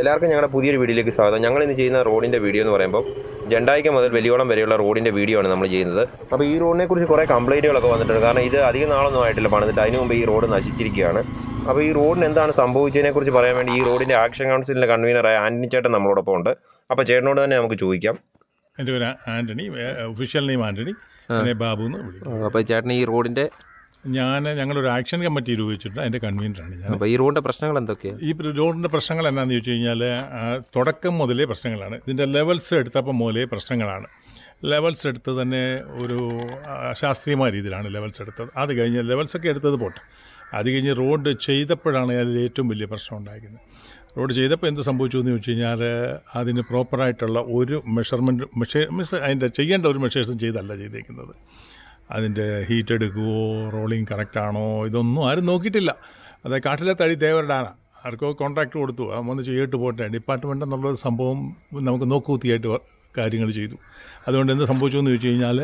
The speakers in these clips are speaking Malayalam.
എല്ലാവർക്കും ഞങ്ങളുടെ പുതിയൊരു വീഡിയോയിലേക്ക് സ്വാഗതം. ഞങ്ങൾ ഇന്ന് ചെയ്യുന്ന റോഡിൻ്റെ വീഡിയോ എന്ന് പറയുമ്പോൾ ജണ്ടായിക്ക മുതൽ വലിയോളം വരെയുള്ള റോഡിൻ്റെ വീഡിയോ ആണ് നമ്മൾ ചെയ്യുന്നത്. അപ്പോൾ ഈ റോഡിനെ കുറിച്ച് കുറേ കംപ്ലൈൻറ്റുകളൊക്കെ വന്നിട്ടുണ്ട്. കാരണം ഇത് അധികം നാളൊന്നും ആയിട്ടില്ല പണിതിട്ട്, അതിന് മുമ്പ് ഈ റോഡ് നശിച്ചിരിക്കുകയാണ്. അപ്പോൾ ഈ റോഡിന് എന്താണ് സംഭവിച്ചതിനെക്കുറിച്ച് പറയാൻ വേണ്ടി ഈ റോഡിൻ്റെ ആക്ഷൻ കൗൺസിലിൻ്റെ കൺവീനറായ ആൻ്റണി ചേട്ടൻ നമ്മളോടൊപ്പം ഉണ്ട്. അപ്പോൾ ചേട്ടനോട് തന്നെ നമുക്ക് ചോദിക്കാം. എൻ്റെ പേര് ആൻ്റണി, ഒഫീഷ്യൽ നെയിം ആൻ്റണി, ബാബു എന്ന് വിളിക്കും. അപ്പോൾ ചേട്ടൻ ഈ റോഡിൻ്റെ ഞങ്ങളൊരു ആക്ഷൻ കമ്മിറ്റി രൂപീകരിച്ചിട്ടുണ്ട്, അതിൻ്റെ കൺവീനറാണ് ഞാൻ. അപ്പോൾ ഈ റോഡിൻ്റെ പ്രശ്നങ്ങൾ എന്തൊക്കെയാണ്? ഈ റോഡിൻ്റെ പ്രശ്നങ്ങൾ എന്താണെന്ന് ചോദിച്ചു കഴിഞ്ഞാൽ തുടക്കം മുതലേ പ്രശ്നങ്ങളാണ്. ഇതിൻ്റെ ലെവൽസ് എടുത്തപ്പോൾ മുതലേ പ്രശ്നങ്ങളാണ്. ലെവൽസ് എടുത്ത് തന്നെ ഒരു ശാസ്ത്രീയമായ രീതിയിലാണ് ലെവൽസ് എടുത്തത്. അത് കഴിഞ്ഞ് ലെവൽസൊക്കെ എടുത്തത് പോട്ടെ, അത് കഴിഞ്ഞ് റോഡ് ചെയ്തപ്പോഴാണ് അതിൽ ഏറ്റവും വലിയ പ്രശ്നം ഉണ്ടായിരിക്കുന്നത്. റോഡ് ചെയ്തപ്പോൾ എന്ത് സംഭവിച്ചു എന്ന് ചോദിച്ചു കഴിഞ്ഞാൽ അതിന് പ്രോപ്പറായിട്ടുള്ള ഒരു മീൻസ് അതിൻ്റെ ചെയ്യേണ്ട ഒരു മെഷേഴ്സും ചെയ്തല്ല ചെയ്തേക്കുന്നത്. അതിൻ്റെ ഹീറ്റ് എടുക്കുമോ, റോളിങ് കറക്റ്റാണോ, ഇതൊന്നും ആരും നോക്കിയിട്ടില്ല. അത് കാട്ടിലെ തടി തേവരുടാനാണ്, ആർക്കോ കോൺട്രാക്റ്റ് കൊടുത്തു, വന്ന് ചെയ്തിട്ട് പോട്ടെ. ഡിപ്പാർട്ട്മെൻ്റ് എന്നുള്ളൊരു സംഭവം നമുക്ക് നോക്കുകുത്തിയായിട്ട് കാര്യങ്ങൾ ചെയ്തു. അതുകൊണ്ട് എന്ത് സംഭവിച്ചു എന്ന് ചോദിച്ചു കഴിഞ്ഞാൽ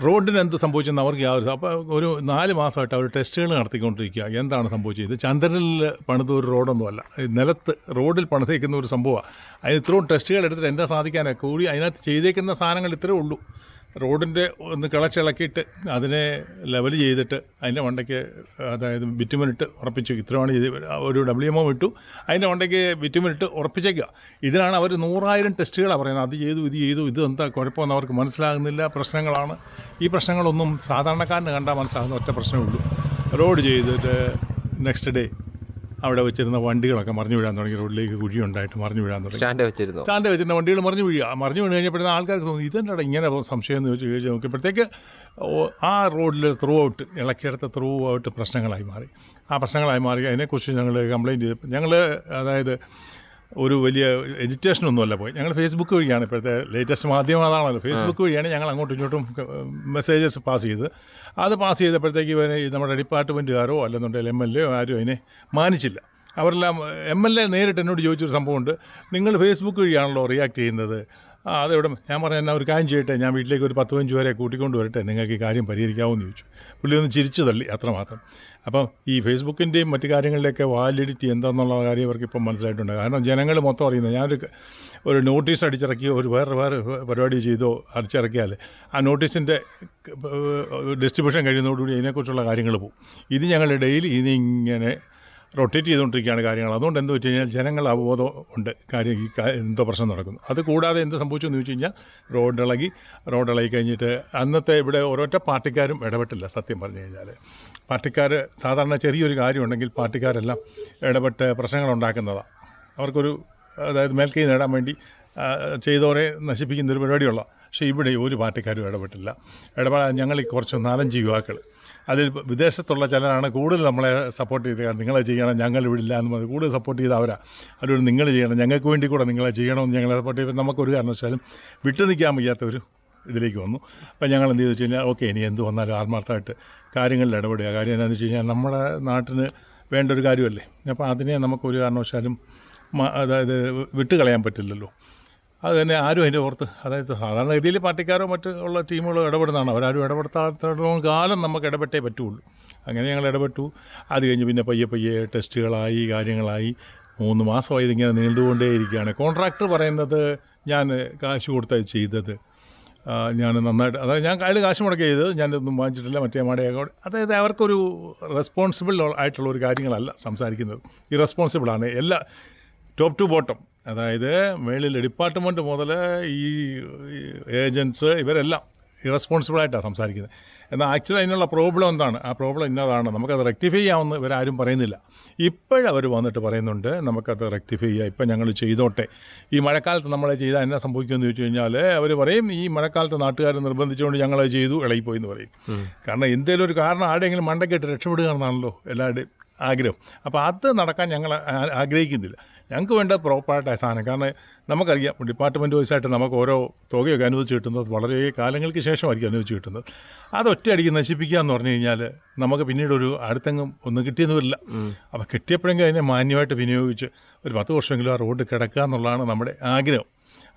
റോഡിന് എന്ത് സംഭവിച്ചെന്ന് അവർക്ക് യാതൊരു, അപ്പോൾ ഒരു 4 മാസമായിട്ട് അവർ ടെസ്റ്റുകൾ നടത്തിക്കൊണ്ടിരിക്കുക. എന്താണ് സംഭവിച്ചത്? ചന്ദ്രനിൽ പണിത ഒരു റോഡൊന്നുമല്ല, നിലത്ത് റോഡിൽ പണിതേക്കുന്ന ഒരു സംഭവമാണ്. അതിന് ഇത്രയും ടെസ്റ്റുകൾ എടുത്തിട്ട് എന്താ സാധിക്കാനൊക്കെ കൂടി അതിനകത്ത് ചെയ്തേക്കുന്ന സാധനങ്ങൾ ഇത്രയേ ഉള്ളൂ. റോഡിൻ്റെ ഒന്ന് കിളച്ചിളക്കിയിട്ട് അതിനെ ലെവൽ ചെയ്തിട്ട് അതിൻ്റെ മണ്ടയ്ക്ക്, അതായത് ബിറ്റുമിനിട്ട് ഉറപ്പിച്ചു. ഇത്രയാണ് ഒരു WMO ഇട്ടു, അതിൻ്റെ മണ്ടയ്ക്ക് ബിറ്റുമിനിട്ട് ഉറപ്പിച്ചേക്കുക. ഇതിനാണ് അവർ 100,000 ടെസ്റ്റുകളാണ് പറയുന്നത്. അത് ചെയ്തു, ഇത് ചെയ്തു, ഇത് എന്താ കുഴപ്പമെന്ന് അവർക്ക് മനസ്സിലാകുന്നില്ല. പ്രശ്നങ്ങളാണ്. ഈ പ്രശ്നങ്ങളൊന്നും സാധാരണക്കാരന് കണ്ടാൽ മനസ്സിലാകുന്ന ഒറ്റ പ്രശ്നമേ ഉള്ളൂ. റോഡ് ചെയ്തിട്ട് നെക്സ്റ്റ് ഡേ അവിടെ വെച്ചിരുന്ന വണ്ടികളൊക്കെ മറിഞ്ഞു വീഴാൻ തുടങ്ങി. റോഡിലേക്ക് കുഴിയുണ്ടായിട്ട് മറിഞ്ഞു വീഴാൻ തുടങ്ങി. സ്റ്റാൻഡ് വെച്ചിരുന്ന വണ്ടികൾ മറിഞ്ഞു വീണ് കഴിഞ്ഞപ്പോഴത്തേന് ആൾക്കാർക്ക് തോന്നി ഇതെന്താ ഇങ്ങനെ സംശയം എന്ന് ചോദിച്ച് നോക്കിയപ്പോഴത്തേക്ക് ആ റോഡിൽ ത്രൂ ഔട്ട് പ്രശ്നങ്ങളായി മാറി. ആ പ്രശ്നങ്ങളായി മാറി അതിനെക്കുറിച്ച് ഞങ്ങൾ കംപ്ലയിൻറ്റ് ചെയ്തപ്പോൾ അതായത് ഒരു വലിയ എജിറ്റേഷനൊന്നുമല്ല പോയി. ഞങ്ങൾ ഫേസ്ബുക്ക് വഴിയാണ്, ഇപ്പോഴത്തെ ലേറ്റസ്റ്റ് മാധ്യമം അതാണല്ലോ, ഫേസ്ബുക്ക് വഴിയാണ് ഞങ്ങൾ അങ്ങോട്ടും ഇങ്ങോട്ടും മെസ്സേജസ് പാസ് ചെയ്ത്. അത് പാസ് ചെയ്തപ്പോഴത്തേക്ക് നമ്മുടെ ഡിപ്പാർട്ട്മെൻറ്റുകാരോ അല്ലെന്നുണ്ടെങ്കിൽ MLA ആരും അതിനെ മാനിച്ചില്ല. അവരെല്ലാം MLA നേരിട്ട് എന്നോട് ചോദിച്ചൊരു സംഭവമുണ്ട്, നിങ്ങൾ ഫേസ്ബുക്ക് വഴിയാണല്ലോ റിയാക്ട് ചെയ്യുന്നത്, അതെവിടെ? ഞാൻ പറഞ്ഞു, എന്നാൽ ഒരു കാര്യം ചെയ്യട്ടെ, ഞാൻ വീട്ടിലേക്ക് ഒരു 10-15 പേരെ കൂട്ടിക്കൊണ്ട് വരട്ടെ, നിങ്ങൾക്ക് ഈ കാര്യം പരിഹരിക്കാമെന്ന് ചോദിച്ചു. പുള്ളി ഒന്ന് ചിരിച്ചു തള്ളി, അത്രമാത്രം. അപ്പം ഈ ഫേസ്ബുക്കിൻ്റെയും മറ്റു കാര്യങ്ങളിലേക്ക് വാലിഡിറ്റി എന്താണെന്നുള്ള കാര്യം അവർക്ക് ഇപ്പം മനസ്സിലായിട്ടുണ്ട്. കാരണം ജനങ്ങൾ മൊത്തം അറിയുന്നത്, ഞാനൊരു നോട്ടീസ് അടിച്ചിറക്കിയോ ഒരു വേറെ പരിപാടി ചെയ്തോ അടിച്ചിറക്കിയാൽ ആ നോട്ടീസിൻ്റെ ഡിസ്ട്രിബ്യൂഷൻ കഴിയുന്നതോടുകൂടി അതിനെക്കുറിച്ചുള്ള കാര്യങ്ങൾ പോകും. ഇത് ഞങ്ങൾ ഡെയിലി ഇതിങ്ങനെ റൊട്ടേറ്റ് ചെയ്തുകൊണ്ടിരിക്കുകയാണ് കാര്യങ്ങൾ. അതുകൊണ്ട് എന്ത് വെച്ച് കഴിഞ്ഞാൽ ജനങ്ങൾ അവബോധം ഉണ്ട്, കാര്യം ഈ എന്തോ പ്രശ്നം നടക്കുന്നു. അത് കൂടാതെ എന്ത് സംഭവിച്ചു എന്ന് ചോദിച്ചു കഴിഞ്ഞാൽ റോഡിളകി കഴിഞ്ഞിട്ട് അന്നത്തെ ഇവിടെ ഓരോറ്റ പാർട്ടിക്കാരും ഇടപെട്ടില്ല. സത്യം പറഞ്ഞു കഴിഞ്ഞാൽ പാർട്ടിക്കാർ സാധാരണ ചെറിയൊരു കാര്യമുണ്ടെങ്കിൽ പാർട്ടിക്കാരെല്ലാം ഇടപെട്ട് പ്രശ്നങ്ങളുണ്ടാക്കുന്നതാണ്. അവർക്കൊരു, അതായത് മേൽക്കൈ നേടാൻ വേണ്ടി ചെയ്തവരെ നശിപ്പിക്കുന്നൊരു പരിപാടിയുള്ള. പക്ഷേ ഇവിടെ ഒരു പാർട്ടിക്കാരും ഇടപെട്ടില്ല. ഞങ്ങൾ കുറച്ച് 4-5 യുവാക്കൾ, അതിൽ വിദേശത്തുള്ള ചിലരാണ് കൂടുതൽ നമ്മളെ സപ്പോർട്ട് ചെയ്ത്, നിങ്ങളെ ചെയ്യണം, ഞങ്ങൾ വിടില്ല എന്ന് പറഞ്ഞ് കൂടുതൽ സപ്പോർട്ട് ചെയ്ത് അവരോട് നിങ്ങൾ ചെയ്യണം, ഞങ്ങൾക്ക് വേണ്ടി കൂടെ നിങ്ങളെ ചെയ്യണമെന്ന് ഞങ്ങളെ സപ്പോർട്ട് ചെയ്ത് നമുക്കൊരു കാരണവശാലും വിട്ടു നിൽക്കാൻ വയ്യാത്തൊരു ഇതിലേക്ക് വന്നു. അപ്പോൾ ഞങ്ങൾ എന്ത് ചെയ്തു വെച്ച് കഴിഞ്ഞാൽ, ഓക്കെ, ഇനി എന്ത് വന്നാലും ആത്മാർത്ഥമായിട്ട് കാര്യങ്ങളിൽ ഇടപെടുക. കാര്യം എന്താണെന്ന് വെച്ച് കഴിഞ്ഞാൽ നമ്മുടെ നാട്ടിന് വേണ്ട ഒരു കാര്യമല്ലേ. അപ്പോൾ അതിനെ നമുക്കൊരു കാരണവശാലും അതായത് വിട്ടുകളയാൻ പറ്റില്ലല്ലോ. അത് തന്നെ ആരും അതിൻ്റെ ഓർത്ത്, അതായത് സാധാരണ രീതിയിൽ പാർട്ടിക്കാരോ മറ്റുള്ള ടീമുകളോ ഇടപെടുന്നതാണ്. അവരാരും ഇടപെടുത്താത്തോളം കാലം നമുക്ക് ഇടപെട്ടേ പറ്റുള്ളൂ. അങ്ങനെ ഞങ്ങൾ ഇടപെട്ടു. അത് കഴിഞ്ഞ് പിന്നെ പയ്യെ ടെസ്റ്റുകളായി, കാര്യങ്ങളായി. 3 മാസമായി ഇതിങ്ങനെ നീണ്ടുകൊണ്ടേയിരിക്കുകയാണ്. കോൺട്രാക്ടർ പറയുന്നത് ഞാൻ കാശ് കൊടുത്തായി ചെയ്തത്, ഞാൻ നന്നായിട്ട്, അതായത് ഞാൻ കയ്യിൽ കാശ് മുടക്കി ചെയ്തത്, ഞാനിതൊന്നും വാങ്ങിച്ചിട്ടില്ല, മറ്റേ മാടയൊക്കെ. അതായത് അവർക്കൊരു റെസ്പോൺസിബിൾ ആയിട്ടുള്ള ഒരു കാര്യങ്ങളല്ല സംസാരിക്കുന്നത്. ഇറസ്പോൺസിബിളാണ് എല്ലാ ടോപ്പ് ടു ബോട്ടം. അതായത് മേളിൽ ഡിപ്പാർട്ട്മെൻറ്റ് മുതൽ ഈ ഏജൻറ്റ്സ് ഇവരെല്ലാം ഇറസ്പോൺസിബിളായിട്ടാണ് സംസാരിക്കുന്നത്. എന്നാൽ ആക്ച്വലി അതിനുള്ള പ്രോബ്ലം എന്താണ്? ആ പ്രോബ്ലം ഇന്നതാണ്, നമുക്കത് റെക്ടിഫൈ ചെയ്യാമെന്ന് ഇവരാരും പറയുന്നില്ല. ഇപ്പോഴവർ വന്നിട്ട് പറയുന്നുണ്ട് നമുക്കത് റെക്ടിഫൈ ചെയ്യാം, ഇപ്പം ഞങ്ങൾ ചെയ്തോട്ടെ. ഈ മഴക്കാലത്ത് നമ്മളെ ചെയ്താൽ എന്നാ സംഭവിക്കുമെന്ന് ചോദിച്ചു കഴിഞ്ഞാൽ അവർ പറയും, ഈ മഴക്കാലത്ത് നാട്ടുകാർ നിർബന്ധിച്ചുകൊണ്ട് ഞങ്ങളത് ചെയ്തു, ഇളകിപ്പോയി എന്ന് പറയും. കാരണം എന്തെങ്കിലും ഒരു കാരണം ആരുടെയെങ്കിലും മണ്ടയ്ക്കിട്ട് രക്ഷപ്പെടുക എന്നാണല്ലോ എല്ലാവരുടെയും ആഗ്രഹം. അപ്പോൾ അത് നടക്കാൻ ഞങ്ങൾ ആഗ്രഹിക്കുന്നില്ല. ഞങ്ങൾക്ക് വേണ്ട പ്രോപ്പറായിട്ട് സാധനം. കാരണം നമുക്കറിയാം, ഡിപ്പാർട്ട്മെൻറ്റ് വൈസായിട്ട് നമുക്ക് ഓരോ തുകയൊക്കെ അനുവദിച്ച് കിട്ടുന്നത് വളരെ കാലങ്ങൾക്ക് ശേഷമായിരിക്കും അനുവദിച്ച് കിട്ടുന്നത്. അത് ഒറ്റയടിക്ക് നശിപ്പിക്കുക എന്ന് പറഞ്ഞു കഴിഞ്ഞാൽ നമുക്ക് പിന്നീട് ഒരു അടുത്തെങ്ങും ഒന്നും കിട്ടിയെന്ന് വരില്ല. അപ്പോൾ കിട്ടിയപ്പോഴെങ്കിലും അതിനെ മാന്യമായിട്ട് വിനിയോഗിച്ച് ഒരു 10 വർഷമെങ്കിലും ആ റോഡ് കിടക്കുക എന്നുള്ളതാണ് നമ്മുടെ ആഗ്രഹം.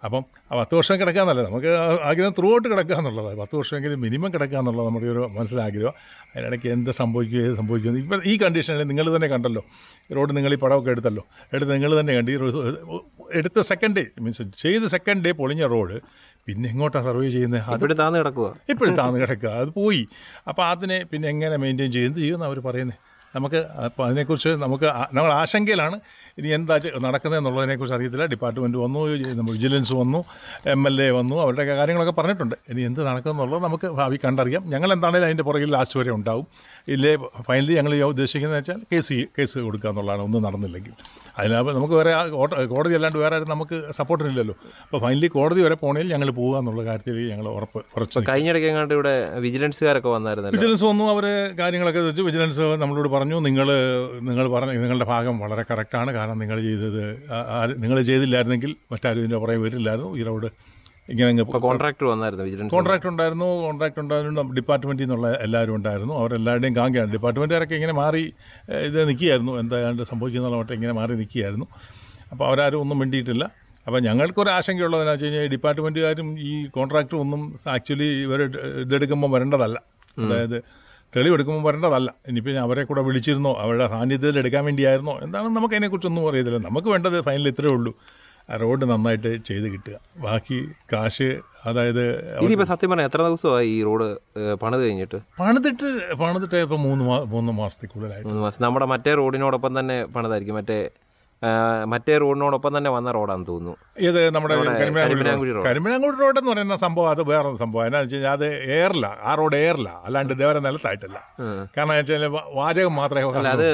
അപ്പം 10 വർഷം കിടക്കാമെന്നല്ല, നമുക്ക് ആഗ്രഹം ത്രൂ ഔട്ട് കിടക്കുക എന്നുള്ളതാണ്. 10 വർഷമെങ്കിലും മിനിമം കിടക്കുക എന്നുള്ളത് നമ്മുടെ ഒരു മനസ്സിലാഗ്രഹം. അതിനിടയ്ക്ക് എന്ത് സംഭവിക്കും ഏത് സംഭവിക്കുന്നു. ഇപ്പം ഈ കണ്ടീഷനിൽ നിങ്ങൾ തന്നെ കണ്ടല്ലോ, റോഡ് നിങ്ങൾ ഈ പടമൊക്കെ എടുത്തല്ലോ, നിങ്ങൾ തന്നെ കണ്ട് ഈ എടുത്ത സെക്കൻഡ് ഡേ മീൻസ് ചെയ്ത് സെക്കൻഡ് ഡേ പൊളിഞ്ഞ റോഡ് പിന്നെ എങ്ങോട്ടാണ് സർവേ ചെയ്യുന്നത്? ഇപ്പോഴും താന്ന് കിടക്കുക, ഇപ്പോഴും താന്ന് കിടക്കുക, അത് പോയി. അപ്പോൾ അതിനെ പിന്നെ എങ്ങനെ മെയിൻറ്റെയിൻ ചെയ്യുന്നത് ചെയ്യുമെന്ന് അവർ പറയുന്നത്. നമുക്ക് അപ്പോൾ അതിനെക്കുറിച്ച് നമ്മൾ ആശങ്കയിലാണ്. ഇനി എന്താ നടക്കുന്നതെന്നുള്ളതിനെക്കുറിച്ച് അറിയത്തില്ല. ഡിപ്പാർട്ട്മെൻറ്റ് വന്നു, വിജിലൻസ് വന്നു, MLA വന്നു, അവരുടെയൊക്കെ കാര്യങ്ങളൊക്കെ പറഞ്ഞിട്ടുണ്ട്. ഇനി എന്ത് നടക്കുമെന്നുള്ളത് നമുക്ക് ഭാവി കണ്ടറിയാം. ഞങ്ങൾ എന്താണെങ്കിലും അതിൻ്റെ പുറകിൽ ലാസ്റ്റ് വരെ ഉണ്ടാവും. ഇല്ലേ ഫൈനലി ഞങ്ങൾ ഉദ്ദേശിക്കുന്നത് വെച്ചാൽ കേസ് കൊടുക്കുക എന്നുള്ളതാണ്, ഒന്നും നടന്നില്ലെങ്കിൽ. അതിനകത്ത് നമുക്ക് വേറെ കോടതി അല്ലാണ്ട് വേറെ ആരും നമുക്ക് സപ്പോർട്ടിനില്ലല്ലോ. അപ്പോൾ ഫൈനലി കോടതി വരെ പോകണമെങ്കിൽ ഞങ്ങൾ പോകുക എന്നുള്ള കാര്യത്തിൽ ഞങ്ങൾ ഉറച്ച്. കഴിഞ്ഞിടയ്ക്ക് എങ്ങാണ്ട് ഇവിടെ വിജിലൻസുകാരൊക്കെ വന്നായിരുന്നു. വിജിലൻസ് വന്നു, അവർ കാര്യങ്ങളൊക്കെ വെച്ച് വിജിലൻസ് നമ്മളോട് പറഞ്ഞു, നിങ്ങൾ പറഞ്ഞ നിങ്ങളുടെ ഭാഗം വളരെ കറക്റ്റാണ്. കാരണം നിങ്ങൾ ചെയ്തില്ലായിരുന്നെങ്കിൽ മറ്റാരും ഇതിൻ്റെ പുറകെ വരില്ലായിരുന്നു. ഈ റോഡ് ഇങ്ങനെ കോൺട്രാക്ടർ വന്നായിരുന്നു, വിജിലൻസ് കോൺട്രാക്ട് ഉണ്ടായിരുന്നു. ഡിപ്പാർട്ട്മെൻറ്റിൽ നിന്നുള്ള എല്ലാവരും ഉണ്ടായിരുന്നു. അവരെല്ലാവരുടെയും കാണിക്കുകയാണ്. ഡിപ്പാർട്ട്മെൻറ്റുകാരൊക്കെ ഇങ്ങനെ മാറി ഇത് നിൽക്കുകയായിരുന്നു, എന്താണ്ട് സംഭവിക്കുന്നുള്ള മറ്റേ ഇങ്ങനെ മാറി നിൽക്കുകയായിരുന്നു. അപ്പോൾ അവരാരും ഒന്നും മിണ്ടിയിട്ടില്ല. അപ്പോൾ ഞങ്ങൾക്കൊരു ആശങ്കയുള്ളതെന്ന് വെച്ച് കഴിഞ്ഞാൽ ഡിപ്പാർട്ട്മെൻറ്റുകാരും ഈ കോൺട്രാക്ടറും ഒന്നും ആക്ച്വലി ഇവർ ഇതെടുക്കുമ്പോൾ വരേണ്ടതല്ല, അതായത് തെളിവെടുക്കുമ്പോൾ വരേണ്ടതല്ല. ഇനിയിപ്പോൾ അവരെ കൂടെ വിളിച്ചിരുന്നോ, അവരുടെ സാന്നിധ്യത്തിൽ എടുക്കാൻ വേണ്ടിയായിരുന്നോ എന്താണെന്ന് നമുക്ക് അതിനെക്കുറിച്ചൊന്നും അറിയത്തില്ല. നമുക്ക് വേണ്ടത് ഫൈനൽ ഇത്രയേ ഉള്ളൂ, ആ റോഡ് നന്നായിട്ട് ചെയ്ത് കിട്ടുക. ബാക്കി കാശ്, അതായത് ഇനിയിപ്പോൾ സത്യം പറഞ്ഞാൽ എത്ര ദിവസമായി ഈ റോഡ് പണിത് കഴിഞ്ഞിട്ട്? പണിതിട്ട് ഇപ്പോൾ 3 മാസത്തിൽ കൂടുതലായിട്ട്. 3 മാസം. നമ്മുടെ മറ്റേ റോഡിനോടൊപ്പം തന്നെ പണിതായിരിക്കും, മറ്റേ റോഡിനോടൊപ്പം തന്നെ വന്ന റോഡാണെന്ന് തോന്നുന്നു. ഇത് നമ്മുടെ കരിമനാങ്കുടി റോഡ് എന്ന് പറയുന്ന സംഭവം അത് വേറെ സംഭവം. എന്നാന്ന് വെച്ച് കഴിഞ്ഞാൽ അത് എയറില്ല, ആ റോഡ് എയറില്ല, അല്ലാണ്ട് ഇതേവരെ നിലത്തായിട്ടില്ല. കാരണം വെച്ചാൽ വാചകം മാത്രമേ. അത്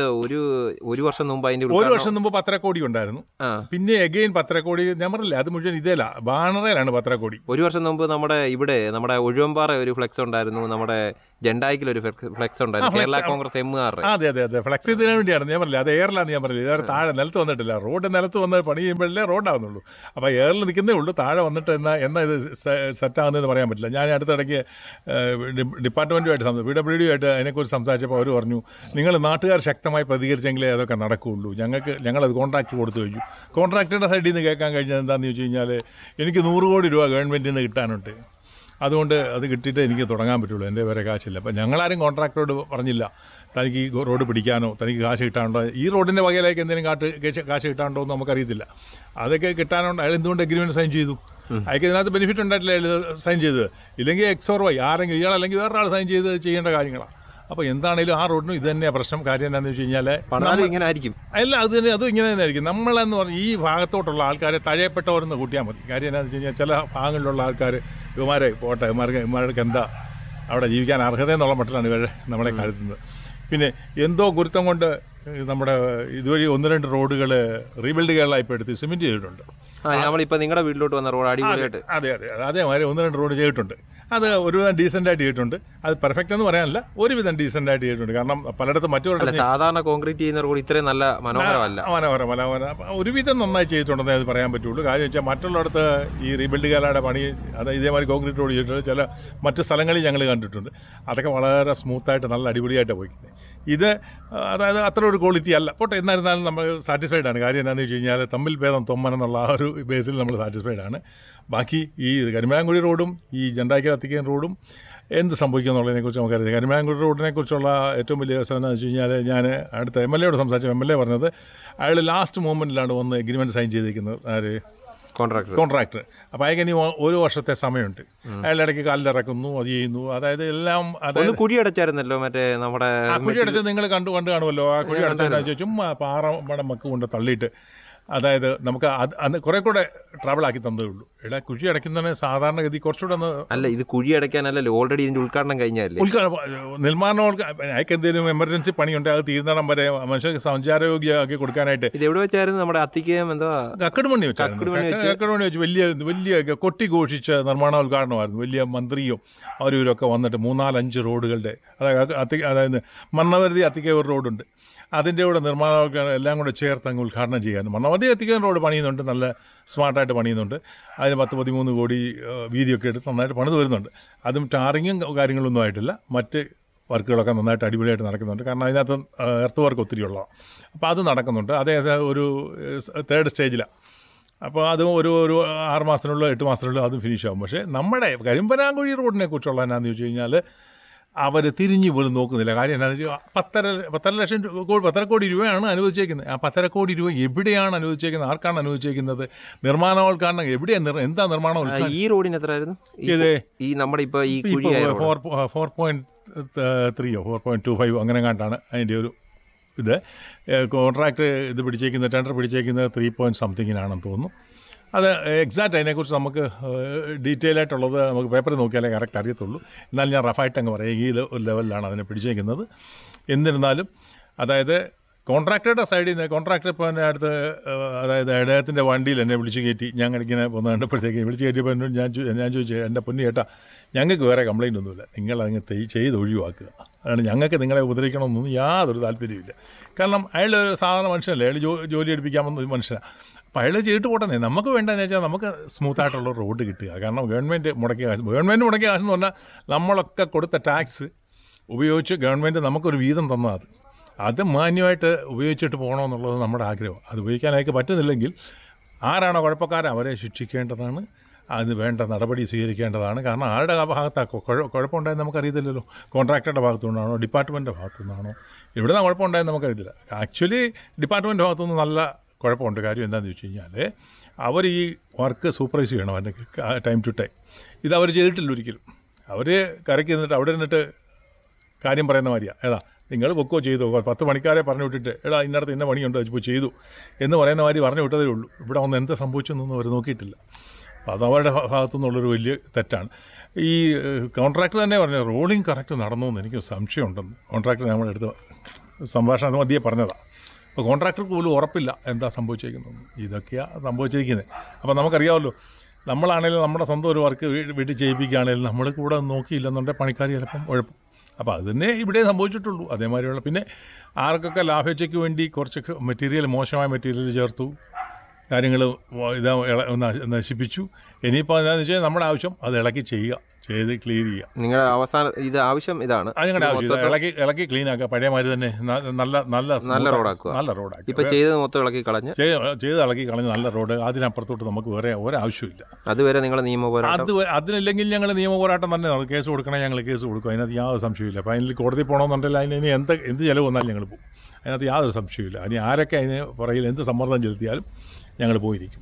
ഒരു വർഷം മുമ്പ് ഒരു വർഷം മുമ്പ് പത്രക്കോടി ഉണ്ടായിരുന്നു. പിന്നെ എഗെയിൻ പത്രക്കോടി ഞാൻ പറഞ്ഞില്ല, അത് മുഴുവൻ ഇതേല ബാണറയിലാണ് പത്രക്കോടി. ഒരു വർഷം മുമ്പ് നമ്മുടെ ഒഴുവമ്പാറ ഒരു ഫ്ലെക്സ് ഉണ്ടായിരുന്നു, നമ്മുടെ ജണ്ടായിക്കിൽ ഒരു ഫ്ലെക്സ് ഉണ്ടായിരുന്നു, കേരള കോൺഗ്രസ് എമ്മുകാർ. അതെ, ഫ്ലെക്സ് ഇതിനു വേണ്ടിയാണ് ഞാൻ പറഞ്ഞില്ല. അത് എയറിലാന്ന് ഞാൻ പറഞ്ഞില്ല. ഇതേ താഴെ നിലത്ത് വന്നിട്ടില്ല. റോഡ് നിലത്ത് വന്ന് പണി ചെയ്യുമ്പോഴല്ലേ റോഡാവുന്നുള്ളൂ. അപ്പോൾ എയറിൽ നിൽക്കുന്നേ ഉള്ളൂ. താഴെ വന്നിട്ട് എന്നാ ഇത് സെറ്റാകുന്നതെന്ന് പറയാൻ പറ്റില്ല. ഞാൻ അടുത്തിടയ്ക്ക് ഡിപ്പാർട്ട്മെൻറ്റുമായിട്ട് PWD ആയിട്ട് അതിനെക്കുറിച്ച് സംസാരിച്ചപ്പോൾ അവർ പറഞ്ഞു, നിങ്ങൾ നാട്ടുകാർ ശക്തമായി പ്രതികരിച്ചെങ്കിലേ അതൊക്കെ നടക്കുകയുള്ളൂ. ഞങ്ങളത് കോൺട്രാക്ട് കൊടുത്തു കഴിഞ്ഞു. കോൺട്രാക്ടറുടെ സൈഡിൽ നിന്ന് കേൾക്കാൻ കഴിഞ്ഞത് എന്താണെന്ന് ചോദിച്ചു കഴിഞ്ഞാൽ, എനിക്ക് 100 കോടി രൂപ ഗവൺമെൻറ്റിൽ നിന്ന് കിട്ടാനുണ്ട്, അതുകൊണ്ട് അത് കിട്ടിയിട്ട് എനിക്ക് തുടങ്ങാൻ പറ്റുള്ളൂ, എൻ്റെ വേറെ കാശില്ല. അപ്പം ഞങ്ങളാരും കോൺട്രാക്ടറോട് പറഞ്ഞില്ല തനിക്ക് ഈ റോഡ് പിടിക്കാനോ തനിക്ക് കാശ് കിട്ടാനുണ്ടോ, ഈ റോഡിൻ്റെ വകയിലേക്ക് എന്തെങ്കിലും കാശ് കിട്ടാനുണ്ടോ എന്ന് നമുക്കറിയത്തില്ല. അതൊക്കെ കിട്ടാനുണ്ട്. അയാൾ എന്തുകൊണ്ട് എഗ്രിമെൻറ്റ് സൈൻ ചെയ്തു? അയാൾക്ക് ഇതിനകത്ത് ബെനിഫിറ്റ് ഉണ്ടായിട്ടില്ല അയാൾ സൈൻ ചെയ്തത്. ഇല്ലെങ്കിൽ XOR ആരെങ്കിലും ഇയാൾ അല്ലെങ്കിൽ വേറൊരാൾ സൈൻ ചെയ്ത് ചെയ്യേണ്ട കാര്യങ്ങളാണ്. അപ്പോൾ എന്താണെങ്കിലും ആ റോഡിനും ഇത് തന്നെയാണ് പ്രശ്നം. കാര്യം എന്താണെന്ന് വെച്ച് കഴിഞ്ഞാൽ ഇങ്ങനെ ആയിരിക്കും. അല്ല, അതും ഇങ്ങനെ തന്നെ ആയിരിക്കും. നമ്മളെന്ന് പറഞ്ഞാൽ ഈ ഭാഗത്തോട്ടുള്ള ആൾക്കാരെ തഴയപ്പെട്ടവരെന്ന് കൂട്ടിയാൽ മതി. കാര്യം എന്താണെന്ന് വെച്ച് കഴിഞ്ഞാൽ ചില ഭാഗങ്ങളിലുള്ള ആൾക്കാർ ഇവന്മാർക്ക് എന്താ അവിടെ ജീവിക്കാൻ അർഹത എന്നുള്ള മട്ടിലാണ് ഇവർ നമ്മളെ കരുതുന്നത്. പിന്നെ എന്തോ ഗുരുത്വം കൊണ്ട് നമ്മുടെ ഇതുവഴി 1-2 റോഡുകൾ റീബിൽഡ് കേരള ഇപ്പോൾ എടുത്ത് സിമെൻറ്റ് ചെയ്തിട്ടുണ്ട്. നമ്മളിപ്പോൾ നിങ്ങളുടെ വീട്ടിലോട്ട് വന്ന റോഡ് അടിപൊളിയായിട്ട്. അതേമാതിരി 1-2 റോഡ് ചെയ്തിട്ടുണ്ട്. അത് ഒരുവിധം ഡീസൻ്റായിട്ട് ചെയ്തിട്ടുണ്ട്. അത് പെർഫെക്റ്റ് എന്ന് പറയാനല്ല, ഒരുവിധം ഡീസൻ്റായിട്ട് ചെയ്തിട്ടുണ്ട്. കാരണം പലയിടത്തും സാധാരണ കോൺക്രീറ്റ് ചെയ്യുന്ന റോഡ് ഇത്രയും നല്ല മനോഹരമല്ല. ഒരുവിധം നന്നായി ചെയ്തിട്ടുണ്ടെന്നേ അത് പറയാൻ പറ്റുള്ളൂ. കാര്യം വെച്ചാൽ മറ്റുള്ളിടത്ത് ഈ റീബിൽഡ് കേരളയുടെ പണി അത് ഇതേമാതിരി കോൺക്രീറ്റ് റോഡ് ചെയ്തിട്ടുണ്ട്. ചില മറ്റ് സ്ഥലങ്ങളിൽ ഞങ്ങൾ കണ്ടിട്ടുണ്ട്. അതൊക്കെ വളരെ സ്മൂത്തായിട്ട് നല്ല അടിപൊളിയായിട്ട് പോയിക്കുന്നത്. ഇത് അതായത് അത്ര ഒരു ക്വാളിറ്റി അല്ല. പോട്ടെ, എന്നിരുന്നാലും നമ്മൾ സാറ്റിസ്ഫൈഡ് ആണ്. കാര്യം എന്താണെന്ന് വെച്ച് കഴിഞ്ഞാൽ തമ്മിൽ ഭേദം തൊമ്മനെന്നുള്ള ആ ഒരു ബേസിൽ നമ്മൾ സാറ്റിസ്ഫൈഡ് ആണ്. ബാക്കി ഈ കരിമനാങ്കുടി റോഡും ഈ ജണ്ടായിക്കൽ അത്തിക്കൻ റോഡും എന്ത് സംഭവിക്കും എന്നുള്ളതിനെക്കുറിച്ച് നമുക്കറിയാം. കരിമനാങ്കുടി റോഡിനെക്കുറിച്ചുള്ള ഏറ്റവും വലിയ രസം എന്ന് വെച്ച് കഴിഞ്ഞാൽ ഞാൻ അടുത്ത MLA സംസാരിച്ച MLA പറഞ്ഞത് അയാൾ ലാസ്റ്റ് മൊമെൻറ്റിലാണ് വന്ന് എഗ്രിമെൻറ്റ് സൈൻ ചെയ്തിരിക്കുന്നത്. ആര്? കോൺട്രാക്ടർ. അപ്പോൾ അയാൾക്ക് ഇനി 1 വർഷത്തെ സമയമുണ്ട്. അയാളുടെ ഇടയ്ക്ക് കാലിലിറക്കുന്നു, അത് ചെയ്യുന്നു. അതായത് എല്ലാം അതായത് കുഴിയടച്ചായിരുന്നല്ലോ, മറ്റേ നമ്മുടെ കുഴിയടച്ച് നിങ്ങൾ കണ്ടു കാണുമല്ലോ. ആ കുഴിയടച്ചതെന്ന് ചുമ്മാ പാറ മക്ക് കൊണ്ട് തള്ളിയിട്ട്, അതായത് നമുക്ക് അന്ന് കുറെ കൂടെ ട്രാവൽ ആക്കി തന്നതേ ഉള്ളൂ. ഇവിടെ കുഴി അടയ്ക്കുന്നതിന് സാധാരണഗതി കുറച്ചുകൂടെ അല്ല, ഇത് കുഴി അടയ്ക്കാനല്ലോ, ഓൾറെഡി ഇതിന്റെ ഉദ്ഘാടനം കഴിഞ്ഞല്ലേ. നിർമ്മാണം അയക്ക് എന്തെങ്കിലും എമർജൻസി പണിയുണ്ട്, അത് തീർന്നിടം വരെ മനുഷ്യർക്ക് സഞ്ചാരയോഗ്യമാക്കി കൊടുക്കാനായിട്ട്. ഇത് എവിടെ വെച്ചായിരുന്നു? നമ്മുടെ അത്തിക്കയം എന്താ കക്കടുമണ്ണി വെച്ച് വലിയ കൊട്ടി ഘോഷിച്ച നിർമ്മാണോദ്ഘാടനമായിരുന്നു. വലിയ മന്ത്രിയും അവരൊക്കെ വന്നിട്ട് 4-5 റോഡുകളുടെ, അതായത് മണ്ണവരുതി അത്തിക്കയം ഒരു റോഡുണ്ട്, അതിൻ്റെ കൂടെ നിർമ്മാണമൊക്കെ എല്ലാം കൂടെ ചേർത്ത് അങ്ങ് ഉദ്ഘാടനം ചെയ്യാൻ മണ്ണവതി എത്തിക്കാൻ റോഡ് പണിയുന്നുണ്ട്. നല്ല സ്മാർട്ടായിട്ട് പണിയുന്നുണ്ട്. അതിന് 10-13 കോടി വീതിയൊക്കെ എടുത്ത് നന്നായിട്ട് പണിത് വരുന്നുണ്ട്. അതും ടാറിങ്ങും കാര്യങ്ങളൊന്നും ആയിട്ടില്ല. മറ്റ് വർക്കുകളൊക്കെ നന്നായിട്ട് അടിപൊളിയായിട്ട് നടക്കുന്നുണ്ട്. കാരണം അതിനകത്ത് എർത്ത് വർക്ക് ഒത്തിരി ഉള്ളതാണ്. അപ്പോൾ അത് നടക്കുന്നുണ്ട്. അതായത് ഒരു 3rd സ്റ്റേജിലാണ്. അപ്പോൾ അതും ഒരു 6 മാസത്തിനുള്ളിൽ 8 മാസത്തിനുള്ളിൽ അതും ഫിനിഷ് ആകും. പക്ഷേ നമ്മുടെ കരിമ്പനാങ്കുഴി റോഡിനെ കുറിച്ചുള്ള എന്നാന്ന് ചോദിച്ചു കഴിഞ്ഞാൽ അവർ തിരിഞ്ഞു പോലും നോക്കുന്നില്ല. കാര്യം എന്താണെന്ന് വെച്ചാൽ 10 കോടി രൂപയാണ് അനുവദിച്ചേക്കുന്നത്. ആ 10 കോടി രൂപ എവിടെയാണ് അനുവദിച്ചേക്കുന്നത്, ആർക്കാണ് അനുവദിച്ചേക്കുന്നത്, നിർമ്മാണോദ്ഘാടനം എവിടെയാണ്, എന്താ നിർമ്മാണം? ഈ റോഡിന് എത്രയായിരുന്നു ഇത് ഈ നമ്മുടെ ഇപ്പോൾ ഈ 4.3 4.25 അങ്ങനെ കണ്ടാണ് അതിൻ്റെ ഒരു ഇത്. കോൺട്രാക്ട് ഇത് പിടിച്ചേക്കുന്നത്, ടെൻഡർ പിടിച്ചേക്കുന്നത് 3 പോയിൻറ്റ് സംതിങ്ങിനാണെന്ന് തോന്നുന്നു. അത് എക്സാക്റ്റ് അതിനെക്കുറിച്ച് നമുക്ക് ഡീറ്റെയിൽ ആയിട്ടുള്ളത് നമുക്ക് പേപ്പറിൽ നോക്കിയാലേ കറക്റ്റ് അറിയത്തുള്ളൂ. എന്നാലും ഞാൻ റഫായിട്ട് അങ്ങ് പറയാം, ഈ ഒരു ലെവലിലാണ് അതിനെ പിടിച്ചേക്കുന്നത്. എന്നിരുന്നാലും അതായത് കോൺട്രാക്ടറുടെ സൈഡിൽ നിന്ന് കോൺട്രാക്ടർ ഇപ്പോൾ എൻ്റെ അടുത്ത് അതായത് അദ്ദേഹത്തിൻ്റെ വണ്ടിയിൽ എന്നെ വിളിച്ച് കയറ്റി, ഞങ്ങളിങ്ങനെ ഒന്ന് കണ്ടപ്പോഴത്തേക്ക് വിളിച്ച് കയറ്റിയപ്പോൾ ഞാൻ ചോദിച്ചു, എൻ്റെ പൊന്നു ചേട്ടാ ഞങ്ങൾക്ക് വേറെ കംപ്ലയിൻ്റ് ഒന്നുമില്ല, നിങ്ങളങ്ങ് ചെയ്ത് ഒഴിവാക്കുക, അതാണ് ഞങ്ങൾക്ക് നിങ്ങളെ ഉപദ്രവിക്കണമെന്നൊന്നും യാതൊരു താല്പര്യമില്ല. കാരണം അയാൾ ഒരു സാധാരണ മനുഷ്യനല്ലേ, അയാൾ ജോലി എടുപ്പിക്കാമെന്ന മനുഷ്യനാണ്. അപ്പോൾ അയാൾ ചെയ്തിട്ട് പോട്ടെന്നേ. നമുക്ക് വേണ്ടതെന്ന് വെച്ചാൽ നമുക്ക് സ്മൂത്തായിട്ടുള്ള റോഡ് കിട്ടുക. കാരണം ഗവൺമെൻറ് മുടക്കിയ കാശ് എന്ന് പറഞ്ഞാൽ നമ്മളൊക്കെ കൊടുത്ത ടാക്സ് ഉപയോഗിച്ച് ഗവൺമെൻറ് നമുക്കൊരു വീതം തന്നാൽ അത് മാന്യമായിട്ട് ഉപയോഗിച്ചിട്ട് പോകണമെന്നുള്ളത് നമ്മുടെ ആഗ്രഹം. അത് ഉപയോഗിക്കാനായിട്ട് പറ്റുന്നില്ലെങ്കിൽ ആരാണോ കുഴപ്പക്കാരൻ അവരെ ശിക്ഷിക്കേണ്ടതാണ്, അത് വേണ്ട നടപടി സ്വീകരിക്കേണ്ടതാണ്. കാരണം ആരുടെ ഭാഗത്താണ് കുഴപ്പമുണ്ടായെന്ന് നമുക്കറിയത്തില്ലല്ലോ. കോൺട്രാക്ടറുടെ ഭാഗത്തുനിന്നാണോ ഡിപ്പാർട്ട്മെൻറ്റിൻ്റെ ഭാഗത്തുനിന്നാണോ എവിടുന്നാണ് കുഴപ്പമുണ്ടായെന്ന് നമുക്കറിയത്തില്ല. ആക്ച്വലി ഡിപ്പാർട്ട്മെൻറ്റ് ഭാഗത്തുനിന്ന് നല്ല കുഴപ്പമുണ്ട്. കാര്യം എന്താണെന്ന് വെച്ച് കഴിഞ്ഞാൽ അവർ ഈ വർക്ക് സൂപ്പർവൈസ് ചെയ്യണം അതിൻ്റെ ടൈം ടു ടൈം. ഇത് അവർ ചെയ്തിട്ടില്ല ഒരിക്കലും. അവർ കരയ്ക്ക് നിന്നിട്ട് അവിടെ നിന്നിട്ട് കാര്യം പറയുന്ന മാതിരിയാണ്. ഏതാ നിങ്ങൾ പൊക്കോ ചെയ്തോ, 10 പണിക്കാരെ പറഞ്ഞു വിട്ടിട്ട് എടാ ഇന്നടത്ത് ഇന്ന പണിയുണ്ട് ഇപ്പോൾ ചെയ്തു എന്ന് പറയുന്ന മാതിരി പറഞ്ഞു വിട്ടതേ ഉള്ളൂ. ഇവിടെ വന്ന് എന്ത് സംഭവിച്ചെന്നൊന്നും അവർ നോക്കിയിട്ടില്ല. അപ്പോൾ അത് അവരുടെ ഭാഗത്തു നിന്നുള്ളൊരു വലിയ തെറ്റാണ്. ഈ കോൺട്രാക്ടർ തന്നെ പറഞ്ഞു റോഡിങ് കറക്റ്റ് നടന്നു എന്ന് എനിക്ക് സംശയമുണ്ടെന്ന്. കോൺട്രാക്ടർ നമ്മുടെ അടുത്ത് സംഭാഷണം മതിയെ പറഞ്ഞതാണ്. അപ്പോൾ കോൺട്രാക്ടർക്ക് പോലും ഉറപ്പില്ല എന്താ സംഭവിച്ചേക്കുന്നത്. ഇതൊക്കെയാണ് സംഭവിച്ചിരിക്കുന്നത്. അപ്പോൾ നമുക്കറിയാമല്ലോ, നമ്മളാണെങ്കിലും നമ്മുടെ സ്വന്തം ഒരു വർക്ക് വീട്ടിൽ ചെയ്യിപ്പിക്കുകയാണെങ്കിലും നമ്മൾ കൂടെ നോക്കിയില്ലെന്നുണ്ടെങ്കിൽ പണിക്കാർ ചിലപ്പം ഉഴപ്പും. അപ്പോൾ അത് തന്നെ ഇവിടെ സംഭവിച്ചിട്ടുള്ളൂ. അതേമാതിരിയുള്ള പിന്നെ ആർക്കൊക്കെ ലാഭേച്ഛയ്ക്ക് വേണ്ടി കുറച്ചൊക്കെ മെറ്റീരിയൽ, മോശമായ മെറ്റീരിയൽ ചേർത്തു, കാര്യങ്ങൾ നശിപ്പിച്ചു. ഇനിയിപ്പോൾ എന്താണെന്ന് വെച്ചാൽ നമ്മുടെ ആവശ്യം അത് ഇളക്കി ചെയ്യുക, ചെയ്ത് ക്ലീൻ ചെയ്യുക. നിങ്ങളുടെ അവസാനം ഇത് ആവശ്യം ഇതാണ്, നിങ്ങളുടെ ആവശ്യം ഇളക്കി ക്ലീൻ ആക്കുക. പഴയമാതിരി തന്നെ നല്ല റോഡാക്കുക. ഇപ്പോൾ ചെയ്തത് മൊത്തം ഇളക്കി കളഞ്ഞ് ഇളക്കി കളഞ്ഞ് നല്ല റോഡ്. അതിനപ്പുറത്തോട്ട് നമുക്ക് വേറെ ഒരാവശ്യമില്ല. അതുവരെ നിങ്ങൾ നിയമ പോരാട്ടം അതിനില്ലെങ്കിൽ ഞങ്ങൾ നിയമ പോരാട്ടം തന്നെ കേസ് കൊടുക്കണേ, ഞങ്ങൾ കേസ് കൊടുക്കും. അതിനകത്ത് യാതൊരു സംശയമില്ല. അപ്പോൾ അതിൽ കോടതി പോകണമെന്നുണ്ടെങ്കിൽ അതിന് എന്ത് ചിലവ് വന്നാലും ഞങ്ങൾ പോകും. അതിനകത്ത് യാതൊരു സംശയമില്ല. ഇനി ആരൊക്കെ അതിന് പുറകിൽ എന്ത് സമ്മർദ്ദം ചെലുത്തിയാലും ഞങ്ങൾ പോയിരിക്കും.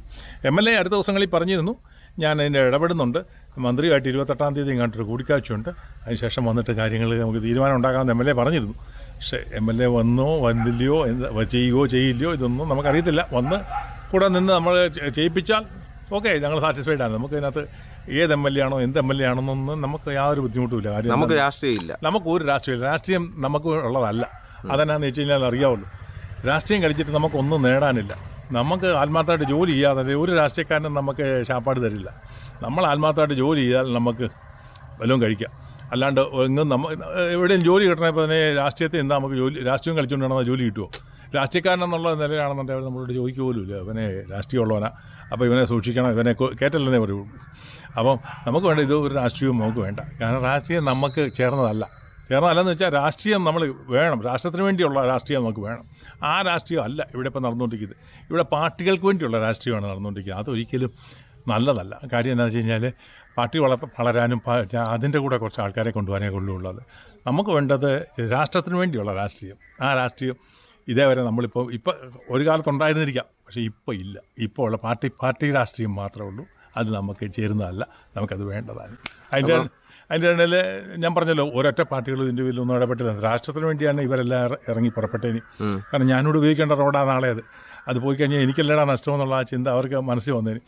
MLA അടുത്ത ദിവസങ്ങളിൽ പറഞ്ഞിരുന്നു ഞാൻ അതിൻ്റെ ഇടപെടുന്നുണ്ട്. മന്ത്രിയുമായിട്ട് 28-ാം തീയതി ഇങ്ങോട്ടൊരു കൂടിക്കാഴ്ചയുണ്ട്. അതിനുശേഷം വന്നിട്ട് കാര്യങ്ങൾ നമുക്ക് തീരുമാനം ഉണ്ടാക്കാമെന്ന് MLA പറഞ്ഞിരുന്നു. പക്ഷേ MLA വന്നോ വന്നില്ലയോ, ചെയ്യുകയോ ചെയ്യില്ലയോ ഇതൊന്നും നമുക്കറിയത്തില്ല. വന്ന് കൂടെ നിന്ന് നമ്മൾ ചെയ്യിപ്പിച്ചാൽ ഓക്കെ, ഞങ്ങൾ സാറ്റിസ്ഫൈഡാണ്. നമുക്ക് ഇതിനകത്ത് ഏത് MLA ആണോ എന്ത് MLA ആണെന്നൊന്നും നമുക്ക് യാതൊരു ബുദ്ധിമുട്ടുമില്ല. കാര്യം നമുക്ക് രാഷ്ട്രീയമില്ല, നമുക്കൊരു രാഷ്ട്രീയമില്ല. രാഷ്ട്രീയം നമുക്ക് ഉള്ളതല്ല. അതെന്നാന്ന് വെച്ച് കഴിഞ്ഞാൽ അറിയാവുള്ളൂ, രാഷ്ട്രീയം കളിച്ചിട്ട് നമുക്കൊന്നും നേടാനില്ല. നമുക്ക് ആത്മാർത്ഥമായിട്ട് ജോലി ചെയ്യാതെ ഒരു രാഷ്ട്രീയക്കാരനും നമുക്ക് ശാപ്പാട് തരില്ല. നമ്മൾ ആത്മാർത്ഥമായിട്ട് ജോലി ചെയ്താൽ നമുക്ക് വല്ലതും കഴിക്കാം. അല്ലാണ്ട് എങ്ങും എവിടെയും ജോലി കിട്ടണമെങ്കിൽ തന്നെ രാഷ്ട്രീയത്തിൽ എന്താ നമുക്ക് രാഷ്ട്രീയം കളിച്ചുകൊണ്ടാണെന്നാൽ ജോലി കിട്ടുമോ? രാഷ്ട്രീയക്കാരനെന്നുള്ള നിലയിലാണെന്നുണ്ടെങ്കിൽ അവർ നമ്മളോട് ചോദിക്കുക പോലുമില്ല, ഇവനെ രാഷ്ട്രീയമുള്ളവനാ, അപ്പോൾ ഇവനെ സൂക്ഷിക്കണം, ഇവനെ കേട്ടല്ലെന്നേ പറയുള്ളൂ. അപ്പം നമുക്ക് വേണ്ട ഇത് ഒരു രാഷ്ട്രീയവും നമുക്ക് വേണ്ട. കാരണം രാഷ്ട്രീയം നമുക്ക് ചേർന്നതല്ലെന്ന് വെച്ചാൽ രാഷ്ട്രീയം നമ്മൾ വേണം, രാഷ്ട്രത്തിന് വേണ്ടിയുള്ള രാഷ്ട്രീയം നമുക്ക് വേണം. ആ രാഷ്ട്രീയം അല്ല ഇവിടെ ഇപ്പോൾ നടന്നുകൊണ്ടിരിക്കുന്നത്. ഇവിടെ പാർട്ടികൾക്ക് വേണ്ടിയുള്ള രാഷ്ട്രീയമാണ് നടന്നുകൊണ്ടിരിക്കുന്നത്. അതൊരിക്കലും നല്ലതല്ല. കാര്യം എന്താണെന്ന് വെച്ച് കഴിഞ്ഞാൽ പാർട്ടി വളരാനും അതിൻ്റെ കൂടെ കുറച്ച് ആൾക്കാരെ കൊണ്ടുപോകാനേ കൊള്ളുള്ളത്. നമുക്ക് വേണ്ടത് രാഷ്ട്രത്തിന് വേണ്ടിയുള്ള രാഷ്ട്രീയം. ആ രാഷ്ട്രീയം ഇതേവരെ ഇപ്പോൾ ഒരു കാലത്തുണ്ടായിരുന്നിരിക്കാം, പക്ഷേ ഇപ്പോൾ ഇല്ല. ഇപ്പോൾ ഉള്ള പാർട്ടി രാഷ്ട്രീയം മാത്രമേ ഉള്ളൂ. അത് നമുക്ക് ചേരുന്നതല്ല, നമുക്കത് വേണ്ടതാണ്. അതിൻ്റെ ഇടയിൽ ഞാൻ പറഞ്ഞല്ലോ, ഒരൊറ്റ പാർട്ടികൾ ഇതിൻ്റെ പേരിലൊന്നും ഇടപെട്ടില്ല. രാഷ്ട്രത്തിന് വേണ്ടിയാണ് ഇവരെല്ലാം ഇറങ്ങി പുറപ്പെട്ടതിന്. കാരണം ഞാനോട് ഉപയോഗിക്കേണ്ട റോഡാണ് നാളെ അത് പോയി കഴിഞ്ഞാൽ എനിക്കെല്ലാം നഷ്ടമെന്നുള്ള ആ ചിന്ത അവർക്ക് മനസ്സിൽ വന്നതിന്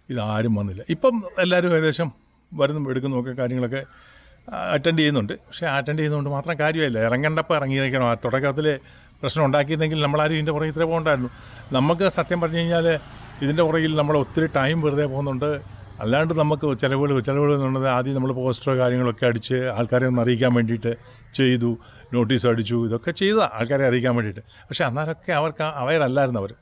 ഇതാരും വന്നില്ല. ഇപ്പം എല്ലാവരും ഏകദേശം എടുക്കുന്നൊക്കെ കാര്യങ്ങളൊക്കെ അറ്റൻഡ് ചെയ്യുന്നുണ്ട്. പക്ഷേ അറ്റൻഡ് ചെയ്യുന്നതുകൊണ്ട് മാത്രം കാര്യമില്ല. ഇറങ്ങേണ്ടപ്പോൾ ഇറങ്ങിയിരിക്കണം. ആ തുടക്കത്തിൽ പ്രശ്നം ഉണ്ടാക്കിയിരുന്നെങ്കിൽ നമ്മളാരും ഇതിൻ്റെ പുറകെ ഇത്രേ പോകണ്ടായിരുന്നു. നമുക്ക് സത്യം പറഞ്ഞു കഴിഞ്ഞാൽ ഇതിൻ്റെ പുറകിൽ നമ്മൾ ഒത്തിരി ടൈം വെറുതെ പോകുന്നുണ്ട്. അല്ലാണ്ട് നമുക്ക് ചിലവുകൾ എന്നുള്ളത് ആദ്യം നമ്മൾ പോസ്റ്ററോ കാര്യങ്ങളൊക്കെ അടിച്ച് ആൾക്കാരെ ഒന്ന് അറിയിക്കാൻ വേണ്ടിയിട്ട് ചെയ്തു, നോട്ടീസ് അടിച്ചു, ഇതൊക്കെ ചെയ്ത ആൾക്കാരെ അറിയിക്കാൻ വേണ്ടിയിട്ട്. പക്ഷേ അന്നേരമൊക്കെ അവർക്ക് അവയറല്ലായിരുന്നു അവർ.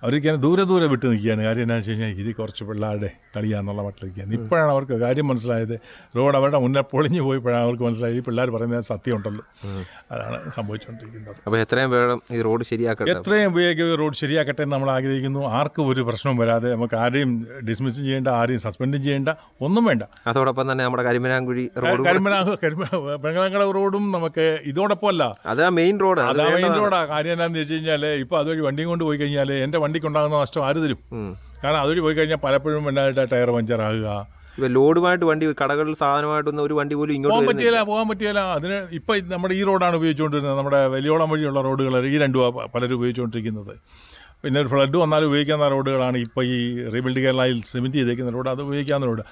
അവർക്ക് ദൂരെ ദൂരെ വിട്ട് നിൽക്കുകയാണ്. കാര്യം എന്താണെന്ന് വെച്ച് കഴിഞ്ഞാൽ ഇത് കുറച്ച് പിള്ളേരുടെ കളിയാന്നുള്ള മട്ടിൽ നിൽക്കുകയാണ്. ഇപ്പോഴാണ് അവർക്ക് കാര്യം മനസ്സിലായത്. റോഡ് അവരുടെ മുന്നേ പൊളിഞ്ഞു പോയപ്പോഴാണ് അവർക്ക് മനസ്സിലായത് ഈ പിള്ളേർ പറയുന്നത് സത്യമുണ്ടല്ലോ. അതാണ് സംഭവിച്ചുകൊണ്ടിരിക്കുന്നത്. അപ്പോൾ എത്രയും വേഗം ഈ റോഡ് ശരിയാക്കട്ടെ, എത്രയും വേഗം റോഡ് ശരിയാക്കട്ടെ എന്ന് നമ്മൾ ആഗ്രഹിക്കുന്നു. ആർക്കും ഒരു പ്രശ്നവും വരാതെ നമുക്ക് ആരെയും ഡിസ്മിസ് ചെയ്യേണ്ട, ആരെയും സസ്പെൻഡ് ചെയ്യേണ്ട, ഒന്നും വേണ്ട. അതോടൊപ്പം തന്നെ നമ്മുടെ കരിമനാങ്കുഴി റോഡ്, പെങ്ങളാങ്കട റോഡും നമുക്ക് ഇതോടൊപ്പം അല്ല, അത് മെയിൻ റോഡ്, അതാ മെയിൻ റോഡാ. കാര്യം എന്താണെന്ന് വെച്ച് കഴിഞ്ഞാൽ ഇപ്പോൾ അതുവഴി വണ്ടിയും കൊണ്ട് പോയി കഴിഞ്ഞാൽ എൻ്റെ വണ്ടിക്കുണ്ടാകുന്ന നഷ്ടം ആര് തരും? കാരണം അതുവഴി പോയി കഴിഞ്ഞാൽ പലപ്പോഴും എന്നായിട്ട് ടയർ പഞ്ചറാകുക. ഇപ്പം ലോഡുമായിട്ട് വണ്ടി, കടകളിൽ സാധനമായിട്ടൊന്നും ഒരു വണ്ടി പോലും ഇങ്ങോട്ട് പോകാൻ പറ്റിയില്ല. അതിന് ഇപ്പം നമ്മുടെ ഈ റോഡാണ് ഉപയോഗിച്ചുകൊണ്ടിരുന്നത്. നമ്മുടെ വലിയോളം വഴിയുള്ള റോഡുകൾ ഈ രണ്ടും പലരും ഉപയോഗിച്ചുകൊണ്ടിരിക്കുന്നത്. പിന്നെ ഒരു ഫ്ലഡ് വന്നാലും ഉപയോഗിക്കാവുന്ന റോഡുകളാണ് ഇപ്പോൾ ഈ റീബിൽഡ് കേരളയിൽ സിമെൻറ്റ് ചെയ്തേക്കുന്ന റോഡ്, അത് ഉപയോഗിക്കാവുന്ന റോഡ്.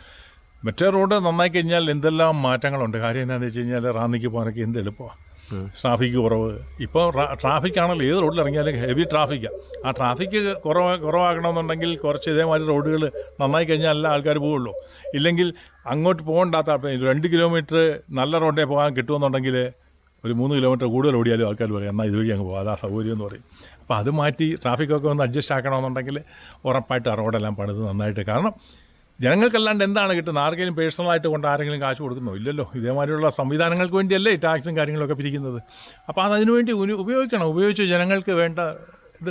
മറ്റേ റോഡ് നന്നായി കഴിഞ്ഞാൽ എന്തെല്ലാം മാറ്റങ്ങളുണ്ട്. കാര്യം എന്താണെന്ന് വെച്ച് കഴിഞ്ഞാൽ റാന്നിക്ക് പോകാനൊക്കെ എന്ത് എളുപ്പമാണ്. ട്രാഫിക്ക് കുറവ്. ഇപ്പോൾ ട്രാഫിക്കാണല്ലോ, ഏത് റോഡിൽ ഇറങ്ങിയാലും ഹെവി ട്രാഫിക്കാണ്. ആ ട്രാഫിക്ക് കുറവാക്കണമെന്നുണ്ടെങ്കിൽ കുറച്ച് ഇതേമാതിരി റോഡുകൾ നന്നായി കഴിഞ്ഞാൽ എല്ലാ ആൾക്കാർ പോവുള്ളൂ. ഇല്ലെങ്കിൽ അങ്ങോട്ട് പോകണ്ടാത്ത 2 കിലോമീറ്റർ നല്ല റോഡിൽ പോകാൻ കിട്ടുമെന്നുണ്ടെങ്കിൽ ഒരു 3 കിലോമീറ്റർ കൂടുതൽ ഓടിയാലും ആൾക്കാർ പറയും എന്നാൽ ഇതുവഴി അങ്ങ് പോകാം, അതാ സൗകര്യം എന്ന് പറയും. അപ്പോൾ അത് മാറ്റി ട്രാഫിക്കൊക്കെ ഒന്ന് അഡ്ജസ്റ്റ് ആക്കണമെന്നുണ്ടെങ്കിൽ ഉറപ്പായിട്ട് ആ റോഡെല്ലാം പണിത് നന്നായിട്ട്. കാരണം ജനങ്ങൾക്കല്ലാണ്ട് എന്താണ് കിട്ടുന്നത്? ആർക്കെങ്കിലും പേഴ്സണലായിട്ട് കൊണ്ട് ആരെങ്കിലും കാശ് കൊടുക്കുന്നോ? ഇല്ലല്ലോ. ഇതേമാതിരിയുള്ള സംവിധാനങ്ങൾക്ക് വേണ്ടിയല്ലേ ഈ ടാക്സും കാര്യങ്ങളൊക്കെ പിരിക്കുന്നത്. അപ്പോൾ അതിനുവേണ്ടി ഉപയോഗിച്ച് ജനങ്ങൾക്ക് വേണ്ട ഇത്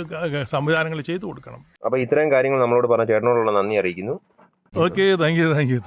സംവിധാനങ്ങൾ ചെയ്തു കൊടുക്കണം. അപ്പോൾ ഇത്രയും കാര്യങ്ങൾ നമ്മളോട് പറഞ്ഞ ചേട്ടനോടുള്ള നന്ദി അറിയിക്കുന്നു. Okay, thank you.